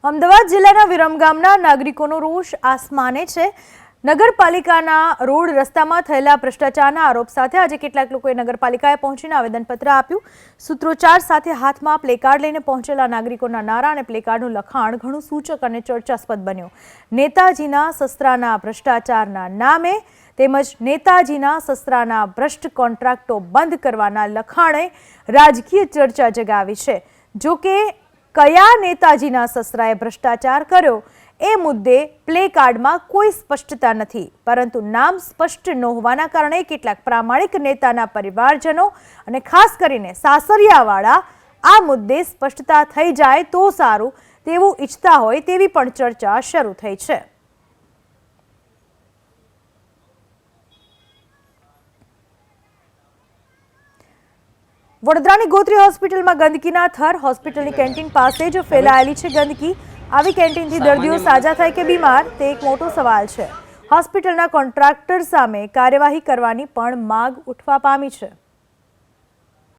અમદાવાદ જિલ્લાના વિરમગામના નાગરિકોનો રોષ આસમાને છે। નગરપાલિકાના રોડ રસ્તામાં થયેલા ભ્રષ્ટાચારના આરોપ સાથે આજે કેટલાક લોકોએ નગરપાલિકાએ પહોંચીને આવેદનપત્ર આપ્યું। સૂત્રોચ્ચાર સાથે હાથમાં પ્લેકાર્ડ લઈને પહોંચેલા નાગરિકોના નારા અને પ્લેકાર્ડનું લખાણ ઘણું સૂચક અને ચર્ચાસ્પદ બન્યું। નેતાજીના સસરાના ભ્રષ્ટાચારના નામે તેમજ નેતાજીના સસરાના ભ્રષ્ટ કોન્ટ્રાક્ટો બંધ કરવાના લખાણે રાજકીય ચર્ચા જગાવી છે। જો કે કયા નેતાજીના સસરાએ ભ્રષ્ટાચાર કર્યો એ મુદ્દે પ્લે કાર્ડમાં કોઈ સ્પષ્ટતા નથી, પરંતુ નામ સ્પષ્ટ ન હોવાના કારણે કેટલાક પ્રામાણિક નેતાના પરિવારજનો અને ખાસ કરીને સાસરિયાવાળા આ મુદ્દે સ્પષ્ટતા થઈ જાય તો સારું તેવું ઈચ્છતા હોય તેવી પણ ચર્ચા શરૂ થઈ છે। વડોદરાની ગોત્રી હોસ્પિટલમાં ગંદકીના થર। હોસ્પિટલની કેન્ટીન પાસે જ ફેલાયેલી છે ગંદકી। આવી કેન્ટીનથી દર્દીઓ સાજા થાય કે બીમાર તે એક મોટો સવાલ છે। હોસ્પિટલના કોન્ટ્રાક્ટર સામે કાર્યવાહી કરવાની પણ માંગ ઉઠવા પામી છે।